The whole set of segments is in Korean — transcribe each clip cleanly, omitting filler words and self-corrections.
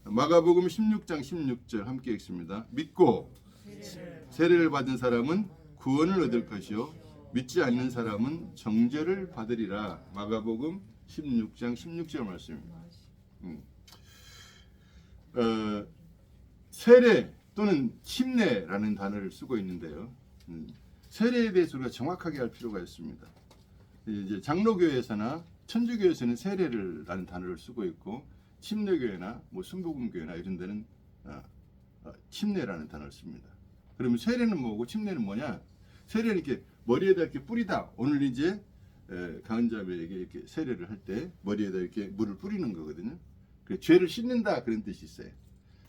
마가복음 16장 16절 함께 읽습니다. 믿고 세례를 받은 사람은 구원을 얻을 것이요 믿지 않는 사람은 정죄를 받으리라. 마가복음 16장 16절 말씀입니다. 세례 또는 침례라는 단어를 쓰고 있는데요. 세례에 대해서 우리가 정확하게 할 필요가 있습니다. 이제 장로교회에서나 천주교에서는 세례를라는 단어를 쓰고 있고 침례교회나 뭐 순복음교회나 이런 데는 침례라는 단어를 씁니다. 그러면 세례는 뭐고 침례는 뭐냐? 세례는 이렇게 머리에다 이렇게 뿌리다. 오늘 이제 가은자매에게 이렇게 세례를 할 때 머리에다 이렇게 물을 뿌리는 거거든요. 죄를 씻는다 그런 뜻이 있어요.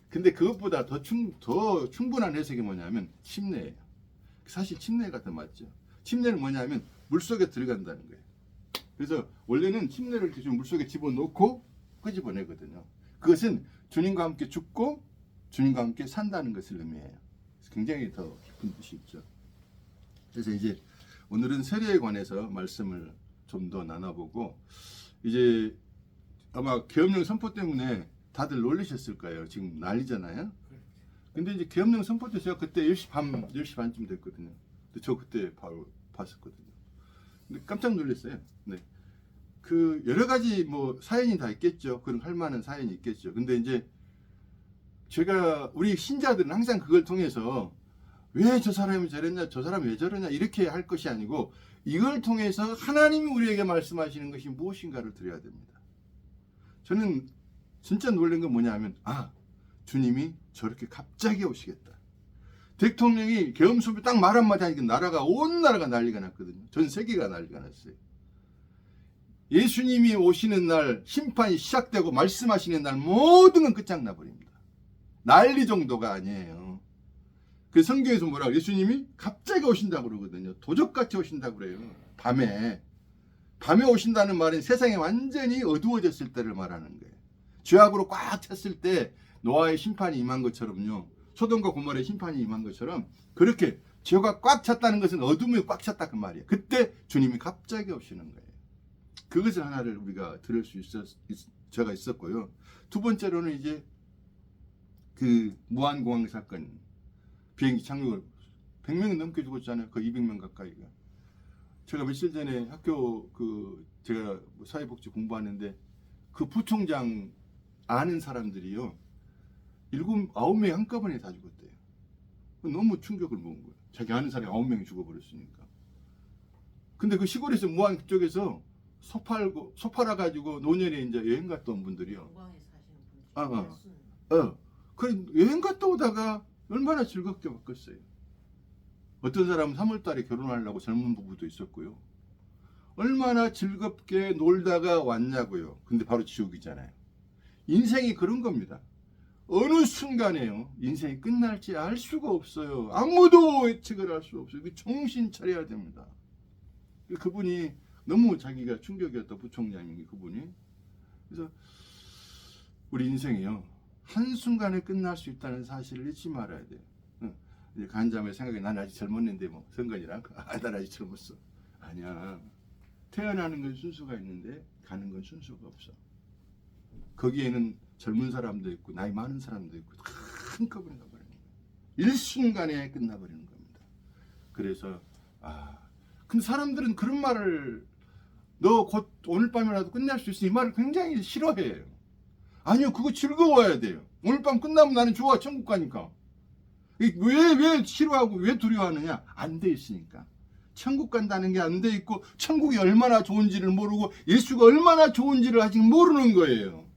근데 그것보다 더 충분한 해석이 뭐냐면 침례예요. 사실 침례가 더 맞죠. 침례는 뭐냐면 물속에 들어간다는 거예요. 그래서 원래는 침례를 이렇게 좀 물속에 집어넣고 끄집어내거든요. 그것은 주님과 함께 죽고 주님과 함께 산다는 것을 의미해요. 굉장히 더 깊은 뜻이 있죠. 그래서 이제 오늘은 세례에 관해서 말씀을 좀 더 나눠보고, 이제 아마 계엄령 선포 때문에 다들 놀라셨을 거예요. 지금 난리잖아요. 근데 이제 계엄령 선포 때 제가 그때 10시 반쯤 됐거든요. 근데 저 그때 바로 봤었거든요. 근데 깜짝 놀랐어요. 네. 그 여러 가지 뭐 사연이 다 있겠죠. 그런 할 만한 사연이 있겠죠. 근데 이제 제가 우리 신자들은 항상 그걸 통해서 왜 저 사람이 저랬냐, 저 사람이 왜 저러냐 이렇게 할 것이 아니고 이걸 통해서 하나님이 우리에게 말씀하시는 것이 무엇인가를 드려야 됩니다. 저는 진짜 놀란 건 뭐냐면 주님이 저렇게 갑자기 오시겠다. 대통령이 계엄수비 딱 말 한마디 하니까 온 나라가 난리가 났거든요. 전 세계가 난리가 났어요. 예수님이 오시는 날 심판이 시작되고 말씀하시는 날 모든 건 끝장나 버립니다. 난리 정도가 아니에요. 그 성경에서 뭐라고 예수님이 갑자기 오신다고 그러거든요. 도적같이 오신다고 그래요. 밤에 오신다는 말은 세상이 완전히 어두워졌을 때를 말하는 거예요. 죄악으로 꽉 찼을 때 노아의 심판이 임한 것처럼요. 소돔과 고모라의 심판이 임한 것처럼 그렇게 죄가 꽉 찼다는 것은 어둠이 꽉 찼다 그 말이에요. 그때 주님이 갑자기 오시는 거예요. 그것을 하나를 우리가 들을 수 제가 있었고요. 두 번째로는 이제 그 무한공항 사건, 비행기 착륙을 100명이 넘게 죽었잖아요. 거의 200명 가까이가. 제가 며칠 전에 학교 제가 사회복지 공부하는데 그 부총장 아는 사람들이요. 9명이 한꺼번에 다 죽었대요. 너무 충격을 먹은 거예요. 자기 아는 사람이 9명이 죽어버렸으니까. 근데 그 시골에서 무안 쪽에서 소 팔아가지고 노년에 이제 여행 갔다 온 분들이요. 무광에 사시는 분들. 그래 여행 갔다 오다가 얼마나 즐겁게 바뀌었어요. 어떤 사람은 3월달에 결혼하려고 젊은 부부도 있었고요. 얼마나 즐겁게 놀다가 왔냐고요. 근데 바로 지옥이잖아요. 인생이 그런 겁니다. 어느 순간에요. 인생이 끝날지 알 수가 없어요. 아무도 예측을 할 수 없어요. 정신 차려야 됩니다. 그분이 너무 자기가 충격이었다. 부총장이 그분이. 그래서 우리 인생이요. 한순간에 끝날 수 있다는 사실을 잊지 말아야 돼요. 이제 간자매 생각에 난 아직 젊었는데 뭐 선거니랑 난 아직 젊었어. 아니야. 태어나는 건 순서가 있는데 가는 건 순서가 없어. 거기에는 젊은 사람도 있고 나이 많은 사람도 있고 한꺼번에 가버리는 거예요. 일순간에 끝나버리는 겁니다. 그래서 근데 사람들은 그런 말을 너 곧 오늘 밤이라도 끝날 수 있어 이 말을 굉장히 싫어해요. 아니요, 그거 즐거워야 돼요. 오늘 밤 끝나면 나는 좋아, 천국 가니까. 왜 싫어하고 왜 두려워하느냐? 안 돼 있으니까. 천국 간다는 게 안 돼 있고 천국이 얼마나 좋은지를 모르고 예수가 얼마나 좋은지를 아직 모르는 거예요.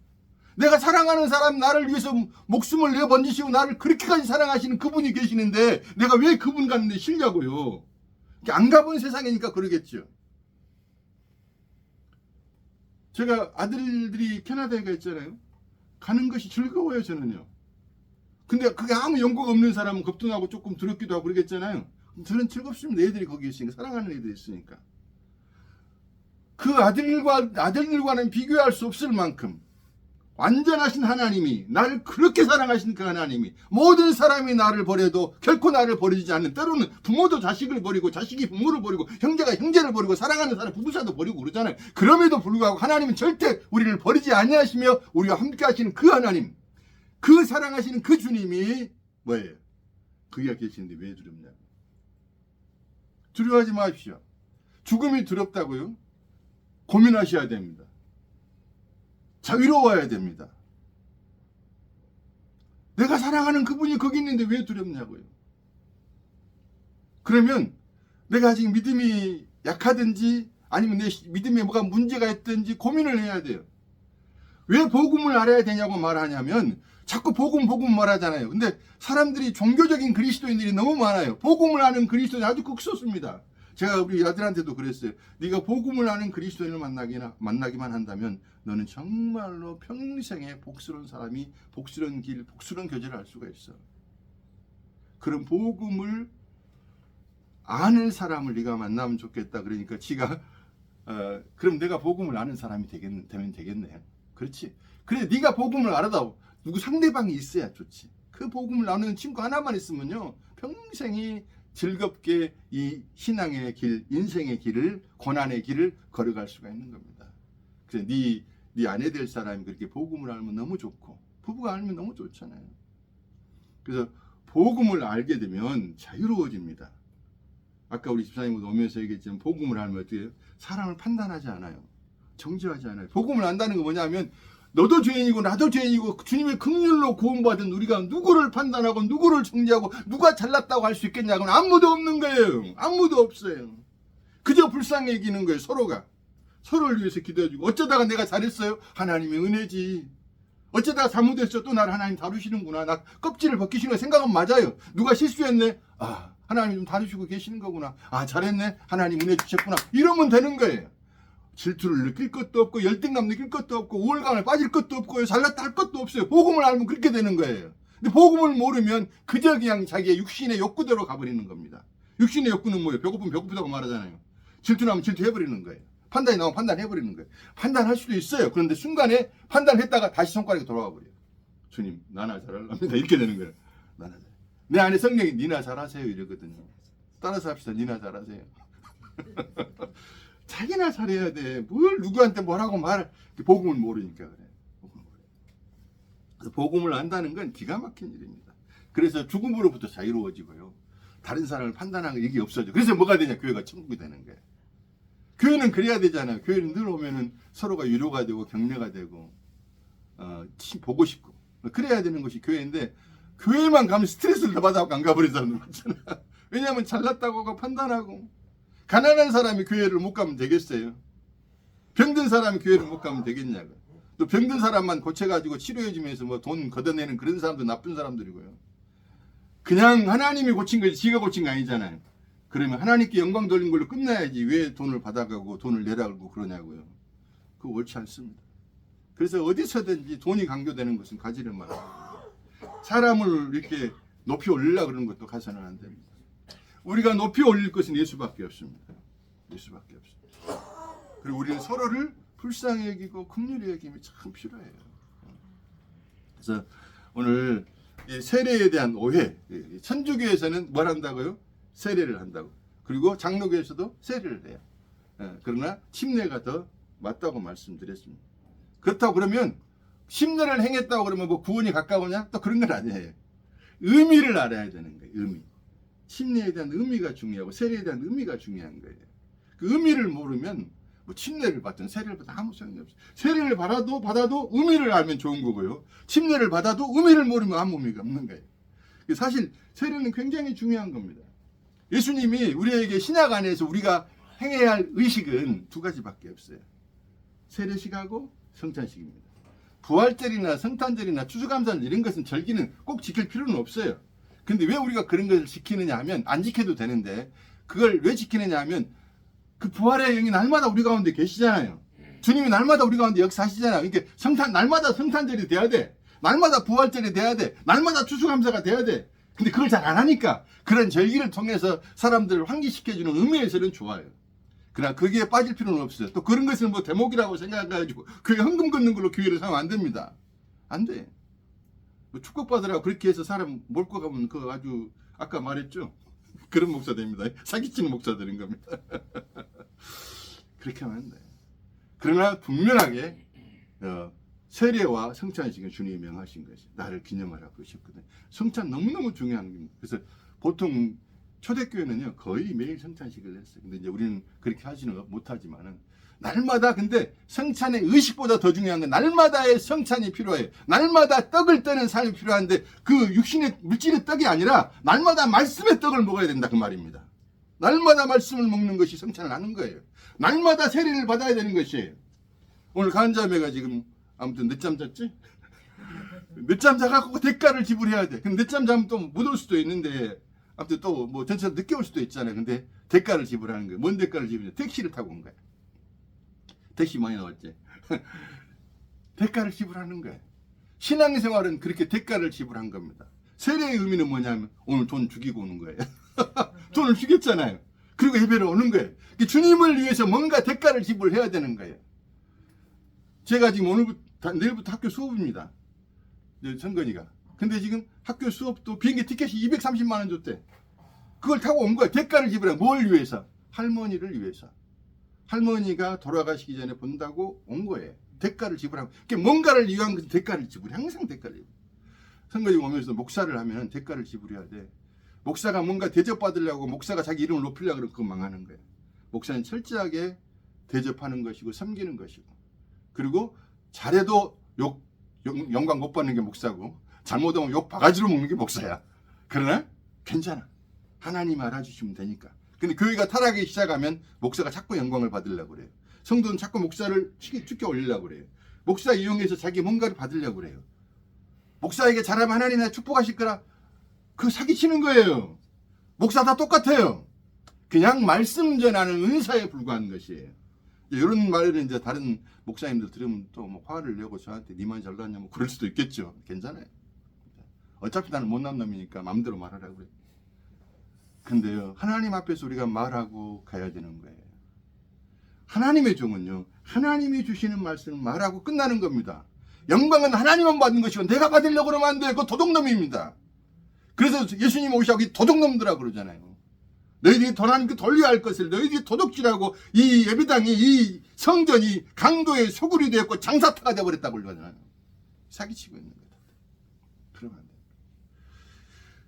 내가 사랑하는 사람 나를 위해서 목숨을 내어 번지시고 나를 그렇게까지 사랑하시는 그분이 계시는데 내가 왜 그분 갔는데 싫냐고요. 안 가본 세상이니까 그러겠죠. 제가 아들들이 캐나다에 가 있잖아요. 가는 것이 즐거워요, 저는요. 근데 그게 아무 연고가 없는 사람은 겁도 나고 조금 두렵기도 하고 그러겠잖아요. 저는 즐겁습니다. 애들이 거기 있으니까. 사랑하는 애들이 있으니까. 그 아들들과는 비교할 수 없을 만큼 완전하신 하나님이 나를 그렇게 사랑하신 그 하나님이 모든 사람이 나를 버려도 결코 나를 버리지 않는, 때로는 부모도 자식을 버리고 자식이 부모를 버리고 형제가 형제를 버리고 사랑하는 사람 부부사도 버리고 그러잖아요. 그럼에도 불구하고 하나님은 절대 우리를 버리지 아니하시며 우리와 함께 하시는 그 하나님, 그 사랑하시는 그 주님이 뭐예요? 거기가 계시는데 왜 두렵냐고. 두려워하지 마십시오. 죽음이 두렵다고요? 고민하셔야 됩니다. 자유로워야 됩니다. 내가 사랑하는 그분이 거기 있는데 왜 두렵냐고요. 그러면 내가 아직 믿음이 약하든지 아니면 내 믿음에 뭐가 문제가 있든지 고민을 해야 돼요. 왜 복음을 알아야 되냐고 말하냐면 자꾸 복음 말하잖아요. 근데 사람들이 종교적인 그리스도인들이 너무 많아요. 복음을 아는 그리스도인이 아주 극소수입니다. 제가 우리 아들한테도 그랬어요. 네가 복음을 아는 그리스도인을 만나기만 한다면 너는 정말로 평생에 복스러운 사람이 복스러운 길, 복스러운 교제를 할 수가 있어. 그런 복음을 아는 사람을 네가 만나면 좋겠다. 그러니까 지가 그럼 내가 복음을 아는 사람이 되면 되겠네. 그렇지. 그래 네가 복음을 알아다 누구 상대방이 있어야 좋지. 그 복음을 나누는 친구 하나만 있으면요 평생이 즐겁게 이 신앙의 길, 인생의 길을, 고난의 길을 걸어갈 수가 있는 겁니다. 그래서 네 아내 될 사람이 그렇게 복음을 알면 너무 좋고 부부가 알면 너무 좋잖아요. 그래서 복음을 알게 되면 자유로워집니다. 아까 우리 집사님도 오면서 얘기했지만 복음을 알면 어떻게 해요? 사람을 판단하지 않아요. 정죄하지 않아요. 복음을 안다는 건 뭐냐면 너도 죄인이고 나도 죄인이고 주님의 긍휼로 구원받은 우리가 누구를 판단하고 누구를 정죄하고 누가 잘났다고 할 수 있겠냐고는 아무도 없는 거예요. 아무도 없어요. 그저 불쌍히 여기는 거예요. 서로가. 서로를 위해서 기도해주고 어쩌다가 내가 잘했어요? 하나님의 은혜지. 어쩌다가 잘못했어? 또 나를 하나님 다루시는구나. 나 껍질을 벗기시는 거 생각은 맞아요. 누가 실수했네? 아 하나님 좀 다루시고 계시는 거구나. 아 잘했네? 하나님 은혜 주셨구나. 이러면 되는 거예요. 질투를 느낄 것도 없고 열등감 느낄 것도 없고 우월감을 빠질 것도 없고 잘났다 할 것도 없어요. 복음을 알면 그렇게 되는 거예요. 근데 복음을 모르면 그저 그냥 자기의 육신의 욕구대로 가버리는 겁니다. 육신의 욕구는 뭐예요? 배고프면 배고프다고 말하잖아요. 질투나면 질투해버리는 거예요. 판단이 나오면 판단해버리는 거예요. 판단할 수도 있어요. 그런데 순간에 판단했다가 다시 손가락이 돌아와 버려요. 주님 나나 잘하랍니다. 이렇게 되는 거예요. 나나 잘. 내 안에 성령이 니나 잘하세요 이러거든요. 따라서 합시다. 니나 잘하세요. 자기나 잘해야 돼. 뭘 누구한테 뭐라고 복음을 모르니까 그래. 그래서 복음을 안다는 건 기가 막힌 일입니다. 그래서 죽음으로부터 자유로워지고요. 다른 사람을 판단하는 일이 없어져. 그래서 뭐가 되냐? 교회가 천국이 되는 거예요. 교회는 그래야 되잖아요. 교회는 늘 오면은 서로가 위로가 되고 격려가 되고 보고 싶고 그래야 되는 것이 교회인데 교회만 가면 스트레스를 더 받아갖고 안 가버린 사람들 많잖아. 왜냐하면 잘났다고 하고 판단하고 가난한 사람이 교회를 못 가면 되겠어요? 병든 사람이 교회를 못 가면 되겠냐고. 또 병든 사람만 고쳐가지고 치료해주면서 뭐 돈 걷어내는 그런 사람도 나쁜 사람들이고요. 그냥 하나님이 고친 거지 지가 고친 거 아니잖아요. 그러면 하나님께 영광 돌린 걸로 끝나야지 왜 돈을 받아가고 돈을 내라고 그러냐고요. 그거 옳지 않습니다. 그래서 어디서든지 돈이 강조되는 것은 가지를 말아요. 사람을 이렇게 높이 올리려고 그러는 것도 가서는 안 됩니다. 우리가 높이 올릴 것은 예수밖에 없습니다. 예수밖에 없습니다. 그리고 우리는 서로를 불쌍히 여기고 긍휼히 여김이 참 필요해요. 그래서 오늘 이 세례에 대한 오해, 천주교에서는 뭘 한다고요? 세례를 한다고. 그리고 장로교에서도 세례를 해요. 그러나 침례가 더 맞다고 말씀드렸습니다. 그렇다고 그러면 침례를 행했다고 그러면 뭐 구원이 가까우냐? 또 그런 건 아니에요. 의미를 알아야 되는 거예요. 의미. 침례에 대한 의미가 중요하고 세례에 대한 의미가 중요한 거예요. 그 의미를 모르면 뭐 침례를 받든 세례를 받든 아무 소용이 없어요. 세례를 받아도 의미를 알면 좋은 거고요. 침례를 받아도 의미를 모르면 아무 의미가 없는 거예요. 사실 세례는 굉장히 중요한 겁니다. 예수님이 우리에게 신약 안에서 우리가 행해야 할 의식은 두 가지밖에 없어요. 세례식하고 성찬식입니다. 부활절이나 성탄절이나 추수감사절 이런 것은 절기는 꼭 지킬 필요는 없어요. 근데 왜 우리가 그런 것을 지키느냐 하면 안 지켜도 되는데 그걸 왜 지키느냐 하면 그 부활의 영이 날마다 우리 가운데 계시잖아요. 주님이 날마다 우리 가운데 역사하시잖아요. 그러니까 날마다 성탄절이 돼야 돼. 날마다 부활절이 돼야 돼. 날마다 추수감사가 돼야 돼. 근데 그걸 잘 안 하니까 그런 절기를 통해서 사람들을 환기시켜주는 의미에서는 좋아요. 그러나 거기에 빠질 필요는 없어요. 또 그런 것을 뭐 대목이라고 생각해가지고 교회 헌금 걷는 걸로 교회를 사면 안 됩니다. 안 돼. 뭐 축복받으라고 그렇게 해서 사람 몰고 가면 그거 아주 아까 말했죠. 그런 목사 됩니다. 사기치는 목사 되는 겁니다. 그렇게 하면 안 돼. 그러나 분명하게 세례와 성찬식은 주님이 명하신 것이 나를 기념하라고 그러셨거든요. 성찬 너무너무 중요한 겁니다. 그래서 보통 초대교회는요 거의 매일 성찬식을 했어요. 근데 이제 우리는 그렇게 하지는 못하지만은 날마다 근데 성찬의 의식보다 더 중요한 건 날마다의 성찬이 필요해요. 날마다 떡을 떼는 삶이 필요한데 그 육신의 물질의 떡이 아니라 날마다 말씀의 떡을 먹어야 된다 그 말입니다. 날마다 말씀을 먹는 것이 성찬을 하는 거예요. 날마다 세례를 받아야 되는 것이에요. 오늘 간자매가 지금 아무튼 늦잠 잤지? 늦잠 자갖고 대가를 지불해야 돼. 근데 늦잠 자면 또 못 올 수도 있는데 아무튼 또 뭐 전체 늦게 올 수도 있잖아요. 근데 대가를 지불하는 거예요. 뭔 대가를 지불해? 택시를 타고 온 거야. 택시 많이 나왔지. 대가를 지불하는 거예요. 신앙생활은 그렇게 대가를 지불한 겁니다. 세례의 의미는 뭐냐면 오늘 돈 죽이고 오는 거예요. 돈을 주겠잖아요. 그리고 예배를 오는 거예요. 주님을 위해서 뭔가 대가를 지불해야 되는 거예요. 제가 지금 오늘부터 내일부터 학교 수업입니다. 선건이가. 근데 지금 학교 수업도 비행기 티켓이 230만 원 줬대. 그걸 타고 온 거야. 대가를 지불해. 뭘 위해서? 할머니를 위해서. 할머니가 돌아가시기 전에 본다고 온 거예요. 대가를 지불하고. 뭔가를 위한 것은 대가를 지불해. 항상 대가를 지불해. 선거지 오면서 목사를 하면 대가를 지불해야 돼. 목사가 뭔가 대접받으려고 목사가 자기 이름을 높이려고 그러면 그건 망하는 거예요. 목사는 철저하게 대접하는 것이고 섬기는 것이고 그리고 잘해도 영광 못 받는 게 목사고 잘못하면 욕 바가지로 먹는 게 목사야. 그러나 괜찮아. 하나님 알아주시면 되니까. 근데 교회가 타락하기 시작하면 목사가 자꾸 영광을 받으려고 그래요. 성도는 자꾸 목사를 축켜 올리려고 그래요. 목사 이용해서 자기 뭔가를 받으려고 그래요. 목사에게 잘하면 하나님 나 축복하실 거라. 그거 사기치는 거예요. 목사 다 똑같아요. 그냥 말씀 전하는 은사에 불과한 것이에요. 이런 말을 이제 다른 목사님들 들으면 또 뭐 화를 내고 저한테 니만 잘났냐 뭐 그럴 수도 있겠죠. 괜찮아요. 어차피 나는 못난 놈이니까 마음대로 말하라고 그래요. 근데요, 하나님 앞에서 우리가 말하고 가야 되는 거예요. 하나님의 종은요, 하나님이 주시는 말씀을 말하고 끝나는 겁니다. 영광은 하나님만 받는 것이고 내가 받으려고 그러면 안 돼요. 그거 도둑놈입니다. 그래서 예수님 오시고 도둑놈들이라고 그러잖아요. 너희들이 하나님께 돌려야 할 것을 너희들이 도둑질하고 이 예배당이 이 성전이 강도의 소굴이 되었고 장사터가 되어버렸다고 그러잖아요. 사기치고 있는 거다. 그러면 안 돼요.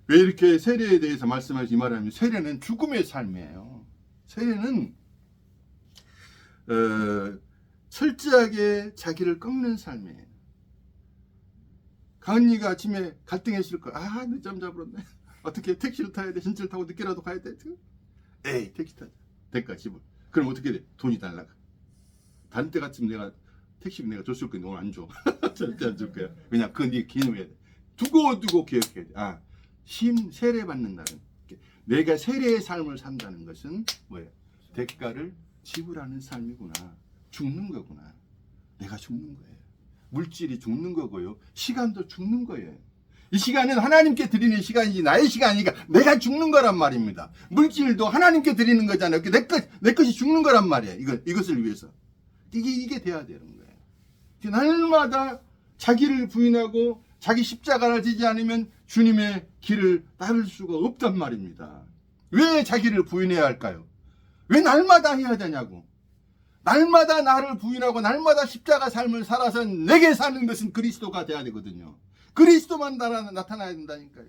왜 이렇게 세례에 대해서 말씀하지 말하면 세례는 죽음의 삶이에요. 세례는 철저하게 자기를 꺾는 삶이에요. 가은이가 아침에 갈등했을 거야. 아, 늦잠 자버렸네. 어떻게 택시를 타야 돼? 전철 타고 늦게라도 가야 돼? 에이, 택시 타자. 대가 지불. 그럼 어떻게 돼? 돈이 날라가. 다른 때 같으면 내가 택시 내가 줬을 건데 오늘 안 줘. 절대 안 줄 거야. 왜냐, 그건 네 기념해야 돼. 두고 기억해야 돼. 아, 세례 받는 날은 내가 세례의 삶을 산다는 것은 뭐예요? 대가를 지불하는 삶이구나. 죽는 거구나. 내가 죽는 거예요. 물질이 죽는 거고요. 시간도 죽는 거예요. 이 시간은 하나님께 드리는 시간이지 나의 시간이니까 내가 죽는 거란 말입니다. 물질도 하나님께 드리는 거잖아요. 내 것이 죽는 거란 말이에요. 이것을 위해서. 이게 돼야 되는 거예요. 날마다 자기를 부인하고 자기 십자가를 지지 않으면 주님의 길을 따를 수가 없단 말입니다. 왜 자기를 부인해야 할까요? 왜 날마다 해야 되냐고. 날마다 나를 부인하고 날마다 십자가 삶을 살아서 내게 사는 것은 그리스도가 돼야 되거든요. 그리스도만 나타나야 된다니까요.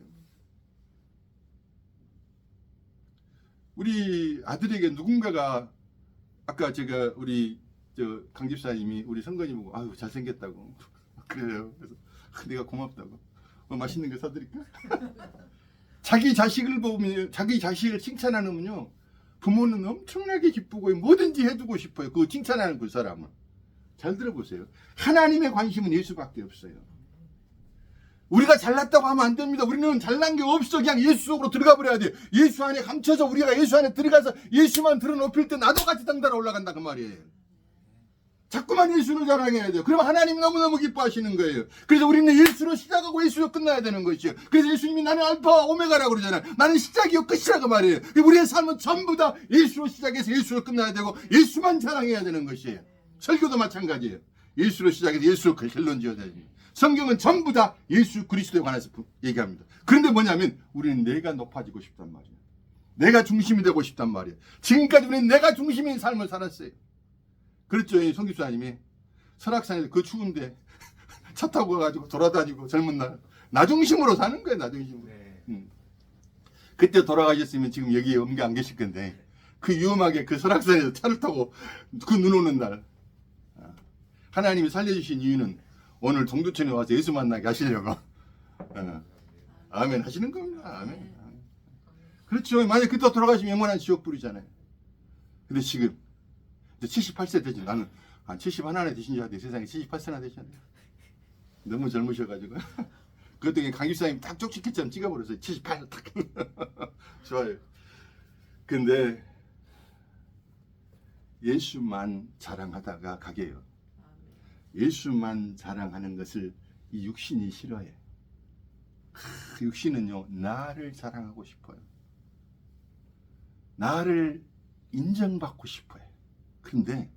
우리 아들에게 누군가가 아까 제가 우리 강 집사님이 우리 성건이 보고 아유 잘생겼다고 그래요. 그래서 내가 고맙다고 맛있는 거 사드릴까? 자기 자식을 보면 자기 자식을 칭찬하면요 부모는 엄청나게 기쁘고 뭐든지 해주고 싶어요. 그 칭찬하는 그 사람은. 잘 들어보세요. 하나님의 관심은 예수밖에 없어요. 우리가 잘났다고 하면 안 됩니다. 우리는 잘난 게 없어. 그냥 예수 속으로 들어가 버려야 돼요. 예수 안에 감춰서 우리가 예수 안에 들어가서 예수만 들어높일 때 나도 같이 덩달아 올라간다 그 말이에요. 자꾸만 예수를 자랑해야 돼요. 그러면 하나님 너무너무 기뻐하시는 거예요. 그래서 우리는 예수로 시작하고 예수로 끝나야 되는 것이에요. 그래서 예수님이 나는 알파와 오메가라고 그러잖아요. 나는 시작이요 끝이라고 말이에요. 우리의 삶은 전부 다 예수로 시작해서 예수로 끝나야 되고 예수만 자랑해야 되는 것이에요. 설교도 마찬가지예요. 예수로 시작해서 예수로 결론 지어야 됩니다. 성경은 전부 다 예수 그리스도에 관해서 얘기합니다. 그런데 뭐냐면 우리는 내가 높아지고 싶단 말이에요. 내가 중심이 되고 싶단 말이에요. 지금까지 우리는 내가 중심인 삶을 살았어요. 그렇죠. 송 집사님이 설악산에서 그 추운데 차 타고 가가지고 돌아다니고 젊은 나 중심으로 사는 거예요. 나 중심으로. 네. 그때 돌아가셨으면 지금 여기 엄게 안 계실 건데 그 위험하게 그 설악산에서 차를 타고 그 눈 오는 날 하나님이 살려주신 이유는 오늘 동두천에 와서 예수 만나게 하시려고 아멘 하시는 겁니다. 아멘. 그렇죠. 만약 그때 돌아가시면 영원한 지옥 불이잖아요. 근데 지금 이제 78세 되죠. 나는 한 71나 되신 줄 알았는데 세상에 78세나 되셨네요. 너무 젊으셔가지고 그것 때문에 강기사님 딱 쪽지켓처럼 찍어버렸어요. 78 딱. 좋아요. 근데 예수만 자랑하다가 가게요. 예수만 자랑하는 것을 이 육신이 싫어해. 육신은요, 나를 자랑하고 싶어요. 나를 인정받고 싶어요. 그런데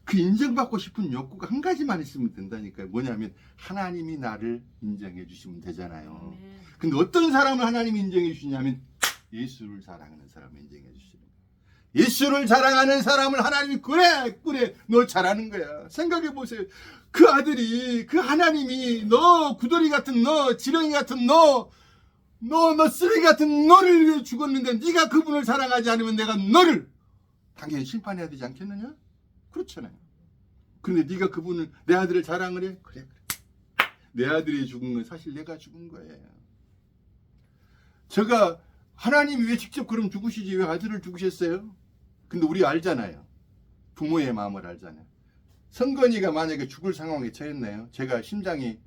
그 인정받고 싶은 욕구가 한 가지만 있으면 된다니까요. 뭐냐면 하나님이 나를 인정해 주시면 되잖아요. 근데 어떤 사람을 하나님이 인정해 주시냐면 예수를 자랑하는 사람을 인정해 주시는 거예요. 예수를 자랑하는 사람을 하나님이 그래 너 잘하는 거야. 생각해 보세요. 그 아들이 그 하나님이 너 구더리 같은 너 지렁이 같은 너 쓰레기 같은 너를 위해 죽었는데 네가 그분을 사랑하지 않으면 내가 너를 당연히 심판해야 되지 않겠느냐? 그렇잖아요. 그런데 네가 그분을 내 아들을 자랑을 해? 그래. 내 아들이 죽은 건 사실 내가 죽은 거예요. 제가 하나님이 왜 직접 그럼 죽으시지 왜 아들을 죽으셨어요? 근데 우리 알잖아요. 부모의 마음을 알잖아요. 성건이가 만약에 죽을 상황에 처했네요. 제가 심장이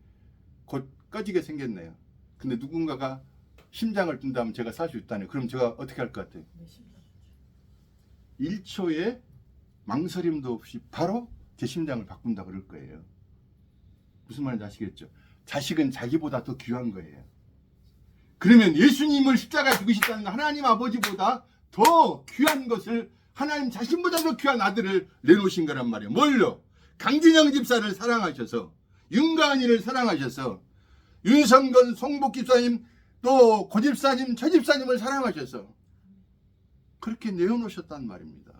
곧 꺼지게 생겼네요. 근데 누군가가 심장을 둔다면 제가 살 수 있다네요. 그럼 제가 어떻게 할 것 같아요? 1초에 망설임도 없이 바로 제 심장을 바꾼다 그럴 거예요. 무슨 말인지 아시겠죠? 자식은 자기보다 더 귀한 거예요. 그러면 예수님을 십자가에 죽으셨다는 건 하나님 아버지보다 더 귀한 것을 하나님 자신보다 더 귀한 아들을 내놓으신 거란 말이에요. 뭘요? 강진영 집사를 사랑하셔서 윤가은이를 사랑하셔서 윤성건 송복 집사님 또 고 집사님 저 집사님을 사랑하셔서 그렇게 내어놓으셨단 말입니다.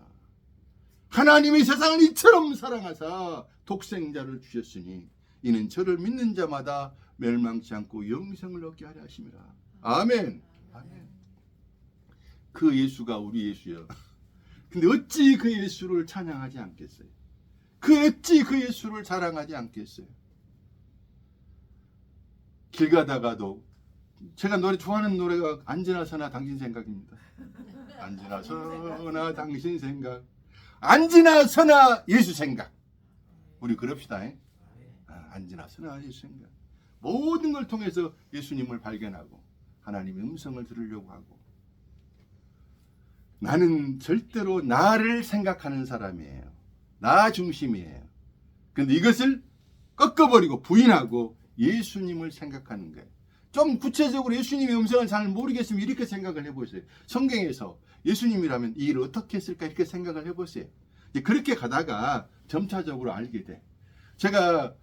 하나님이 세상을 이처럼 사랑하사 독생자를 주셨으니 이는 저를 믿는 자마다 멸망치 않고 영생을 얻게 하려 하심이라. 아멘. 아멘. 그 예수가 우리 예수여. 근데 어찌 그 예수를 찬양하지 않겠어요? 어찌 그 예수를 자랑하지 않겠어요? 길 가다가도 제가 좋아하는 노래가 안지나 서나 당신 생각입니다. 안지나 서나 당신 생각, 안지나 서나 예수 생각. 우리 그럽시다. 안지나 서나 예수 생각. 모든 걸 통해서 예수님을 발견하고 하나님의 음성을 들으려고 하고. 나는 절대로 나를 생각하는 사람이에요. 나 중심이에요. 그런데 이것을 꺾어버리고 부인하고 예수님을 생각하는 거예요. 좀 구체적으로 예수님의 음성을 잘 모르겠으면 이렇게 생각을 해보세요. 성경에서 예수님이라면 이 일을 어떻게 했을까 이렇게 생각을 해보세요. 그렇게 가다가 점차적으로 알게 돼. 제가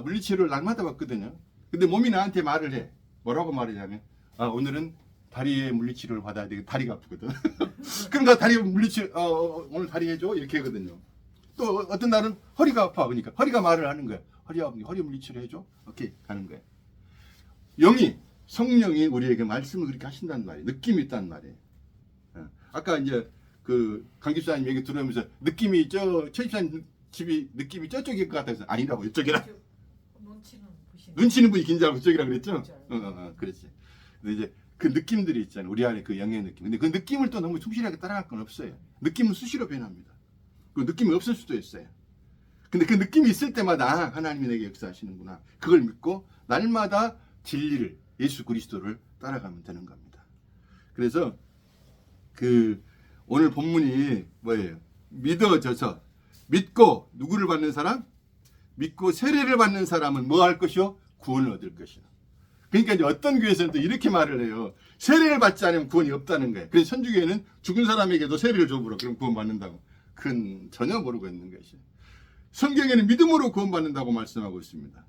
물리치료를 날마다 받거든요. 근데 몸이 나한테 말을 해. 뭐라고 말하냐면 오늘은 다리에 물리치료를 받아야 돼. 다리가 아프거든. 그럼 나 다리 물리치료 오늘 다리 해줘 이렇게 하거든요. 또 어떤 날은 허리가 아파. 그러니까 허리가 말을 하는 거야. 허리 물리치료 해줘. 오케이 가는 거야. 성령이 우리에게 말씀을 그렇게 하신단 말이에요. 느낌이 있단 말이에요. 아까 이제 그 강집사님 얘기 들으면서 느낌이 최 집사님 집이 느낌이 저쪽일 것 같아서 아니라고 이쪽이라. 눈치는 분이 긴장하고 저쪽이라 그랬죠? 그렇지. 근데 이제 그 느낌들이 있잖아요. 우리 안에 그 영의 느낌. 근데 그 느낌을 또 너무 충실하게 따라갈 건 없어요. 느낌은 수시로 변합니다. 그 느낌이 없을 수도 있어요. 근데 그 느낌이 있을 때마다 하나님이 내게 역사하시는구나. 그걸 믿고 날마다 진리를 예수 그리스도를 따라가면 되는 겁니다. 그래서 오늘 본문이 뭐예요? 믿어져서 믿고 누구를 받는 사람? 믿고 세례를 받는 사람은 뭐 할 것이요? 구원을 얻을 것이요. 그러니까 이제 어떤 교회에서는 또 이렇게 말을 해요. 세례를 받지 않으면 구원이 없다는 거예요. 그래서 천주교회는 죽은 사람에게도 세례를 줘보라. 그럼 구원 받는다고. 그건 전혀 모르고 있는 것이에요. 성경에는 믿음으로 구원받는다고 말씀하고 있습니다.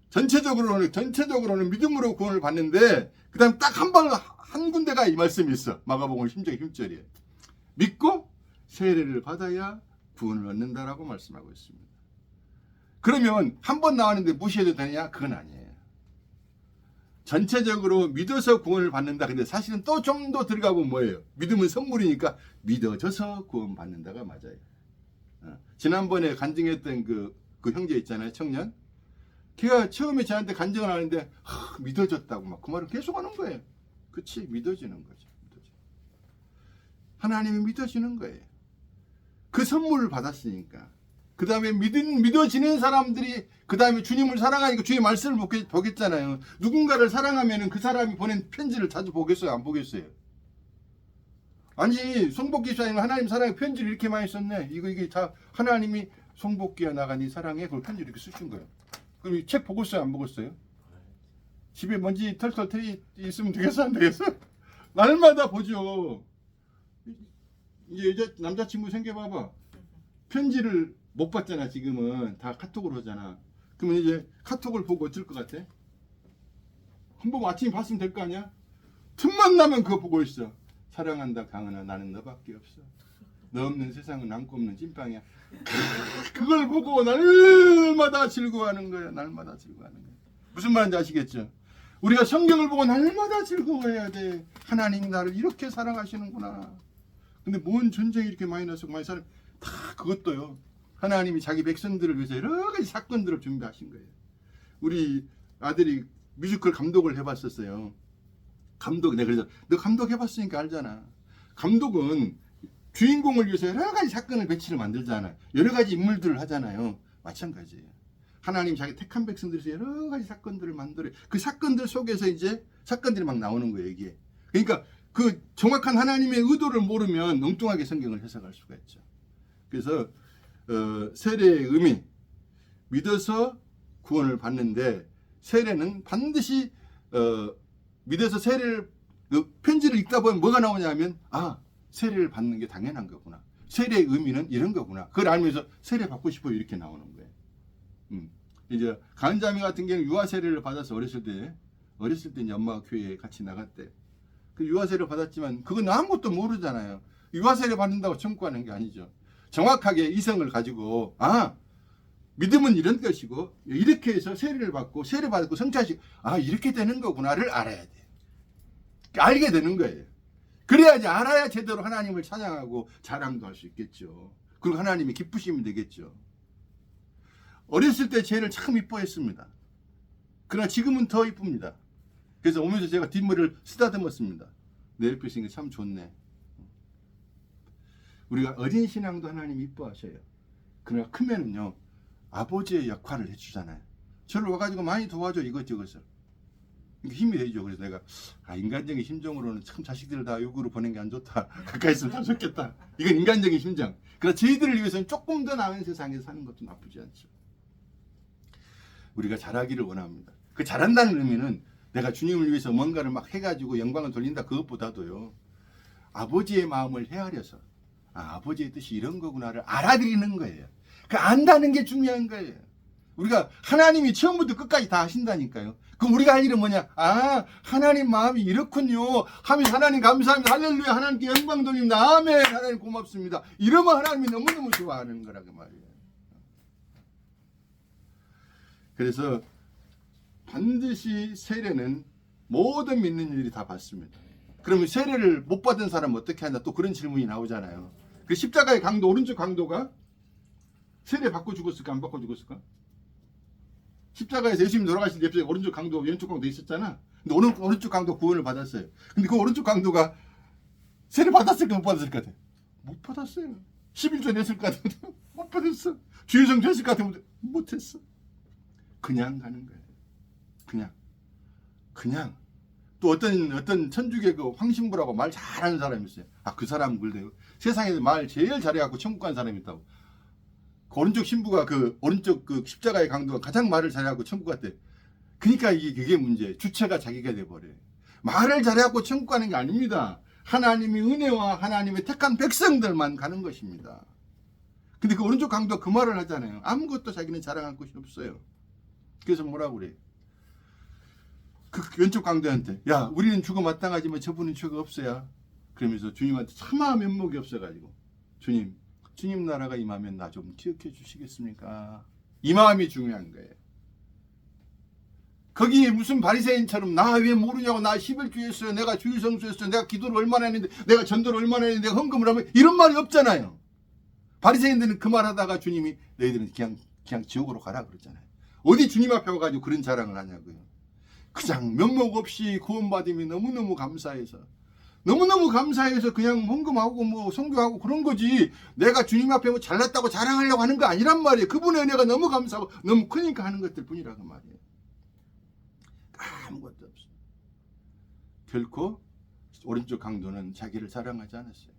전체적으로는 믿음으로 구원을 받는데 그 다음 딱 한 군데가 이 말씀이 있어. 마가복음 10장 10절이에요. 믿고 세례를 받아야 구원을 얻는다라고 말씀하고 있습니다. 그러면 한 번 나왔는데 무시해도 되냐? 그건 아니에요. 전체적으로 믿어서 구원을 받는다. 근데 사실은 또 좀 더 들어가보면 뭐예요? 믿음은 선물이니까 믿어져서 구원 받는다가 맞아요. 지난번에 간증했던 그 형제 있잖아요. 청년. 걔가 처음에 저한테 간증을 하는데 믿어졌다고 막 그 말을 계속 하는 거예요. 그치? 믿어지는 거죠. 하나님이 믿어지는 거예요. 그 선물을 받았으니까. 그 다음에 믿어지는 사람들이 그 다음에 주님을 사랑하니까 주의 말씀을 보겠잖아요. 누군가를 사랑하면 그 사람이 보낸 편지를 자주 보겠어요? 안 보겠어요? 아니 송복기 집사님 하나님 사랑에 편지를 이렇게 많이 썼네. 이게 다 하나님이 송복기야 나가 네 사랑해 그걸 편지를 이렇게 쓰신 거예요. 그럼 이 책 보고 있어요? 안 보고 있어요? 집에 먼지 털털 있으면 되겠어? 안 되겠어? 날마다 보죠. 이제 남자친구 생겨봐봐. 편지를 못 받잖아. 지금은 다 카톡으로 하잖아. 그러면 이제 카톡을 보고 어쩔 것 같아? 한번 아침에 봤으면 될 거 아니야? 틈만 나면 그거 보고 있어. 사랑한다 강은아 나는 너밖에 없어. 너 없는 세상은 남고 없는 찐빵이야. 그걸 보고 날마다 즐거워하는 거야. 날마다 즐거워하는 거야. 무슨 말인지 아시겠죠? 우리가 성경을 보고 날마다 즐거워해야 돼. 하나님이 나를 이렇게 사랑하시는구나. 근데 뭔 전쟁이 이렇게 많이 나서 많이 다 그것도요. 하나님이 자기 백성들을 위해서 여러 가지 사건들을 준비하신 거예요. 우리 아들이 뮤지컬 감독을 해봤었어요. 내가 그래서 너 감독 해봤으니까 알잖아. 감독은 주인공을 위해서 여러 가지 사건을 배치를 만들잖아요. 여러 가지 인물들을 하잖아요. 마찬가지예요. 하나님 자기 택한 백성들에서 여러 가지 사건들을 만들어요. 그 사건들 속에서 이제 사건들이 막 나오는 거예요. 이게. 그러니까 그 정확한 하나님의 의도를 모르면 엉뚱하게 성경을 해석할 수가 있죠. 그래서 세례의 의미 믿어서 구원을 받는데 세례는 반드시 믿어서 세례를 편지를 읽다 보면 뭐가 나오냐면 세례를 받는 게 당연한 거구나. 세례의 의미는 이런 거구나. 그걸 알면서 세례 받고 싶어요. 이렇게 나오는 거예요. 이제 가은자매 같은 경우는 유아 세례를 받아서 어렸을 때 이제 엄마가 교회에 같이 나갔대. 그 유아 세례를 받았지만 그건 아무것도 모르잖아요. 유아 세례 받는다고 천국하는 게 아니죠. 정확하게 이성을 가지고 믿음은 이런 것이고 이렇게 해서 세례를 받고 세례 받고 성취하시고 이렇게 되는 거구나를 알아야 돼. 알게 되는 거예요. 그래야지 알아야 제대로 하나님을 찬양하고 자랑도 할 수 있겠죠. 그리고 하나님이 기쁘시면 되겠죠. 어렸을 때 죄를 참 이뻐했습니다. 그러나 지금은 더 이쁩니다. 그래서 오면서 제가 뒷머리를 쓰다듬었습니다. 내 옆에 있으니까 참 좋네. 우리가 어린 신앙도 하나님 이뻐하셔요. 그러나 크면은요 아버지의 역할을 해주잖아요. 저를 와가지고 많이 도와줘 이것저것을. 힘이 되죠. 그래서 내가 인간적인 심정으로는 참 자식들을 다 육으로 보낸 게 안 좋다. 가까이 있으면 더 좋겠다. 이건 인간적인 심정. 그러나 저희들을 위해서는 조금 더 나은 세상에서 사는 것도 나쁘지 않죠. 우리가 잘하기를 원합니다. 그 잘한다는 의미는 내가 주님을 위해서 뭔가를 막 해가지고 영광을 돌린다 그것보다도요. 아버지의 마음을 헤아려서 아버지의 뜻이 이런 거구나를 알아들이는 거예요. 그 안다는 게 중요한 거예요. 우리가 하나님이 처음부터 끝까지 다 하신다니까요. 그럼 우리가 할 일은 뭐냐? 하나님 마음이 이렇군요. 하면서 하나님 감사합니다. 할렐루야. 하나님께 영광 돌립니다. 아멘. 하나님 고맙습니다. 이러면 하나님이 너무너무 좋아하는 거라고 말이에요. 그래서 반드시 세례는 모든 믿는 이들이 다 받습니다. 그러면 세례를 못 받은 사람은 어떻게 하냐? 또 그런 질문이 나오잖아요. 그 십자가의 강도, 오른쪽 강도가 세례 받고 죽었을까? 안 받고 죽었을까? 십자가에서 예수님 돌아가실 때 오른쪽 강도, 왼쪽 강도 있었잖아. 근데 오른쪽 강도 구원을 받았어요. 근데 그 오른쪽 강도가 세례 받았을까? 못 받았을까? 못 받았어요. 11조 냈을 것 같은데 못 받았어. 주의성 됐을 것 같은데 못했어. 그냥 가는 거예요. 그냥. 또 어떤 천주교 그 황신부라고 말 잘하는 사람이 있어요. 그 사람은 그래요. 세상에서 말 제일 잘해갖고 천국 간 사람이 있다고. 그 오른쪽 신부가 그 오른쪽 그 십자가의 강도가 가장 말을 잘해갖고 천국 갔대. 그러니까 그게 문제예요. 주체가 자기가 돼버려요. 말을 잘해갖고 천국 가는 게 아닙니다. 하나님의 은혜와 하나님의 택한 백성들만 가는 것입니다. 근데 그 오른쪽 강도가 그 말을 하잖아요. 아무것도 자기는 자랑할 것이 없어요. 그래서 뭐라고 그래요? 그 왼쪽 강도한테 우리는 죽어 마땅하지만 저분은 죄가 없어야. 그러면서 주님한테 차마 면목이 없어가지고 주님 나라가 임하면 나 좀 기억해 주시겠습니까? 이 마음이 중요한 거예요. 거기에 무슨 바리새인처럼 나 왜 모르냐고, 나 11주 했어요, 내가 주일 성수했어요, 내가 기도를 얼마나 했는데, 내가 전도를 얼마나 했는데, 내가 헌금을 하면, 이런 말이 없잖아요. 바리새인들은 그 말하다가 주님이 너희들은 그냥 지옥으로 가라 그러잖아요. 어디 주님 앞에 와가지고 그런 자랑을 하냐고요. 그냥 면목 없이 구원받음이 너무너무 감사해서, 너무너무 감사해서 그냥 헌금하고 뭐 선교하고 그런 거지, 내가 주님 앞에 뭐 잘났다고 자랑하려고 하는 거 아니란 말이에요. 그분의 은혜가 너무 감사하고 너무 크니까 하는 것들 뿐이라고 말이에요. 아무것도 없어. 결코 오른쪽 강도는 자기를 자랑하지 않았어요.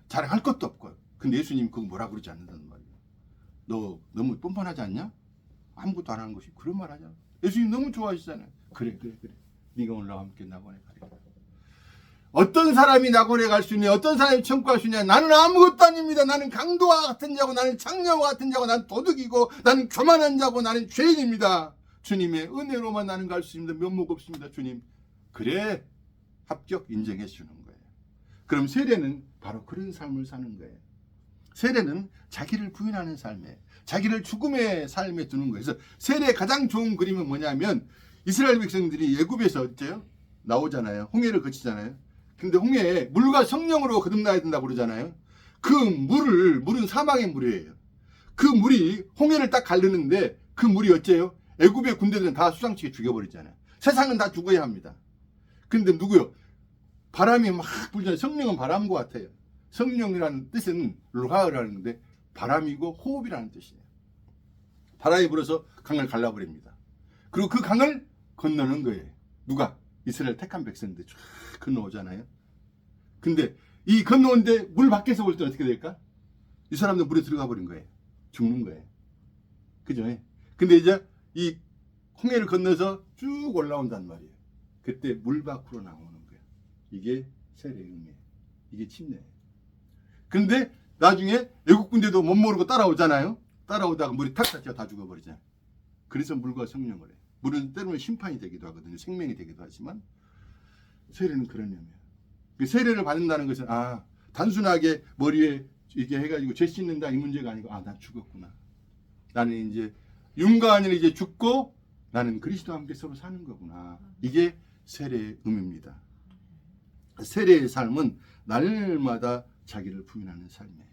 자랑할 것도 없고. 근데 예수님 그거 뭐라 그러지 않는단 말이에요. 너 너무 뻔뻔하지 않냐? 아무것도 안 하는 것이 그런 말 하잖아. 예수님 너무 좋아하시잖아요. 그래. 네가 오늘 나와 함께 낙원에 가리라. 어떤 사람이 낙원에 갈 수 있냐, 어떤 사람이 천국 갈 수 있냐. 나는 아무것도 아닙니다. 나는 강도와 같은 자고, 나는 창녀와 같은 자고, 나는 도둑이고, 나는 교만한 자고, 나는 죄인입니다. 주님의 은혜로만 나는 갈 수 있습니다. 면목 없습니다. 주님. 그래, 합격 인정해 주는 거예요. 그럼 세례는 바로 그런 삶을 사는 거예요. 세례는 자기를 부인하는 삶에, 자기를 죽음의 삶에 두는 거예요. 그래서 세례의 가장 좋은 그림은 뭐냐면, 이스라엘 백성들이 애굽에서 어때요? 나오잖아요. 홍해를 거치잖아요. 근데 홍해에 물과 성령으로 거듭나야 된다고 그러잖아요. 그 물은 사망의 물이에요. 그 물이 홍해를 딱 가르는데 그 물이 어째요? 애굽의 군대들은 다 수상치게 죽여버리잖아요. 세상은 다 죽어야 합니다. 근데 누구요? 바람이 막 불잖아요. 성령은 바람과 같아요. 성령이라는 뜻은 루하라는데 바람이고 호흡이라는 뜻이에요. 바람이 불어서 강을 갈라버립니다. 그리고 그 강을 건너는 거예요. 누가? 이스라엘 택한 백성들 쫙 건너오잖아요. 근데 이 건너오는데 물 밖에서 볼 때 어떻게 될까? 이 사람들 물에 들어가 버린 거예요. 죽는 거예요. 그죠? 근데 이제 이 홍해를 건너서 쭉 올라온단 말이에요. 그때 물 밖으로 나오는 거예요. 이게 세례의 의미예요. 이게 침례예요. 근데 나중에 애국 군대도 못 모르고 따라오잖아요. 따라오다가 물이 탁 닫혀 다 죽어버리잖아요. 그래서 물과 성령을 해요. 물은 때로는 심판이 되기도 하거든요. 생명이 되기도 하지만 세례는 그런 의미예요. 세례를 받는다는 것은 단순하게 머리에 이게 해가지고 죄 씻는다 이 문제가 아니고 난 죽었구나. 나는 이제 윤과 아니라 이제 죽고 나는 그리스도와 함께 서로 사는 거구나. 이게 세례의 의미입니다. 세례의 삶은 날마다 자기를 부인하는 삶이에요.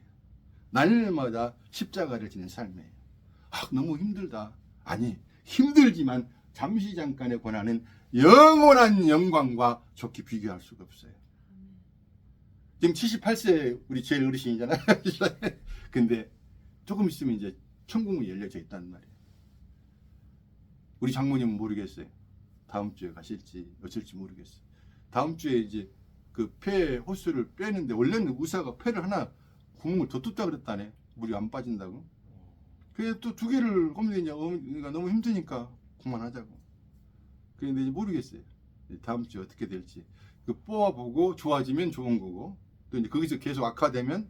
날마다 십자가를 지는 삶이에요. 너무 힘들다. 아니, 힘들지만 잠시 잠깐의 고난은 영원한 영광과 좋게 비교할 수가 없어요. 지금 78세 우리 제일 어르신이잖아요. 근데 조금 있으면 이제 천국문이 열려져 있단 말이에요. 우리 장모님은 모르겠어요. 다음 주에 가실지 어쩔지 모르겠어요. 다음 주에 이제 그 폐 호스를 빼는데 원래는 의사가 폐를 하나 구멍을 더 뚫다 그랬다네. 물이 안 빠진다고. 그래 또 두 개를 꼽는 이제 어머니가 너무 힘드니까 그만하자고. 그런데 이제 모르겠어요. 다음 주에 어떻게 될지. 그 뽑아보고 좋아지면 좋은 거고 또 이제 거기서 계속 악화되면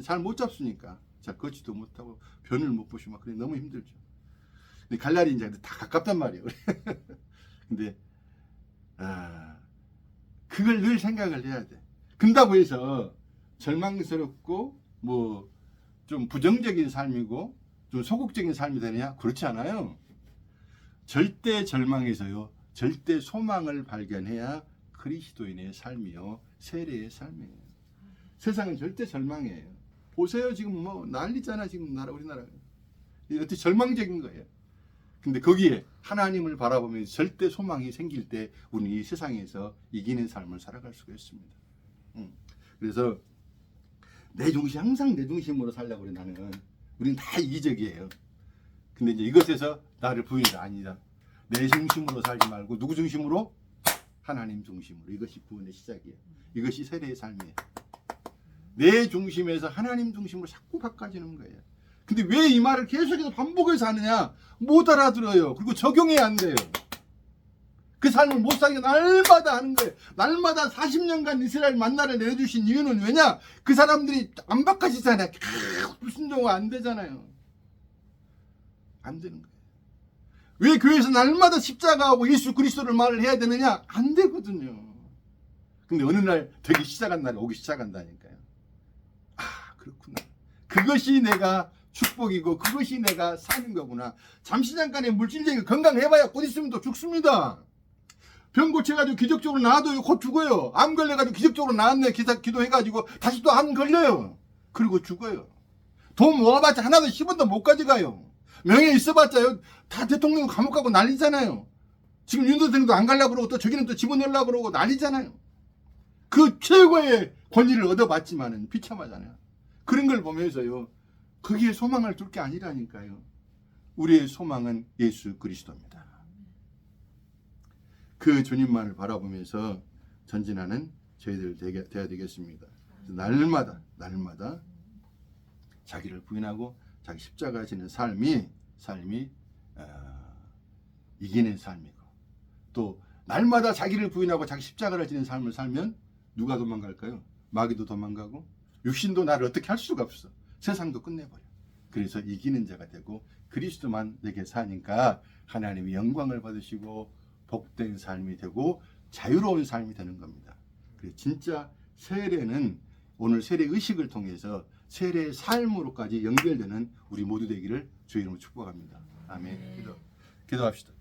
잘 못 잡수니까 자 걷지도 못하고 변을 못 보시고 막 그래 너무 힘들죠. 근데 갈 날이 이제 다 가깝단 말이에요. 근데 그걸 늘 생각을 해야 돼. 근다고 해서 절망스럽고 뭐 좀 부정적인 삶이고 좀 소극적인 삶이 되느냐? 그렇지 않아요. 절대 절망에서요. 절대 소망을 발견해야 그리스도인의 삶이요. 세례의 삶이에요. 세상은 절대 절망이에요. 보세요. 지금 뭐 난리잖아. 지금 우리나라. 어떻게 절망적인 거예요. 근데 거기에 하나님을 바라보면서 절대 소망이 생길 때 우리는 이 세상에서 이기는 삶을 살아갈 수가 있습니다. 그래서 내 중심, 항상 내 중심으로 살려고 그래 나는. 우리는 다 이기적이에요. 근데 이제 이것에서 나를 부인이 아니다. 내 중심으로 살지 말고 누구 중심으로? 하나님 중심으로. 이것이 구원의 시작이에요. 이것이 세례의 삶이에요. 내 중심에서 하나님 중심으로 자꾸 바꿔지는 거예요. 근데 왜 이 말을 계속해서 반복해서 하느냐? 못 알아들어요. 그리고 적용이 안 돼요. 그 삶을 못 살게 날마다 하는 거예요. 날마다 40년간 이스라엘 만나를 내려주신 이유는 왜냐? 그 사람들이 안 바꿔지잖아요. 불순종가 안 되잖아요. 안 되는 거예요. 왜 교회에서 날마다 십자가하고 예수 그리스도를 말을 해야 되느냐? 안 되거든요. 근데 어느 날 되기 시작한 날이 오기 시작한다니까요. 그렇구나. 그것이 내가 축복이고 그것이 내가 사는 거구나. 잠시 잠깐의 물질적인 건강해봐야 곧 있으면 또 죽습니다. 병 고쳐가지고 기적적으로 나아도 곧 죽어요. 암 걸려가지고 기적적으로 나았네 기도해가지고 다시 또 암 걸려요. 그리고 죽어요. 돈 모아봤자 하나도 10원도 못 가져가요. 명예 있어봤자 다 대통령 감옥 가고 난리잖아요. 지금 윤도생도 안 가려고 그러고 또 저기는 또 집어넣으려고 그러고 난리잖아요. 그 최고의 권위를 얻어봤지만은 비참하잖아요. 그런 걸 보면서요. 거기에 소망을 둘 게 아니라니까요. 우리의 소망은 예수 그리스도입니다. 그 주님만을 바라보면서 전진하는 저희들 되어야 되겠습니다. 날마다 자기를 부인하고 자기 십자가 지는 삶이 이기는 삶이고, 또 날마다 자기를 부인하고 자기 십자가를 지는 삶을 살면 누가 도망갈까요? 마귀도 도망가고 육신도 나를 어떻게 할 수가 없어. 세상도 끝내버려. 그래서 이기는 자가 되고 그리스도만 내게 사니까 하나님이 영광을 받으시고 복된 삶이 되고 자유로운 삶이 되는 겁니다. 그래서 진짜 세례는 오늘 세례 의식을 통해서 세례의 삶으로까지 연결되는 우리 모두 되기를 주의 이름으로 축복합니다. 아멘. 기도합시다.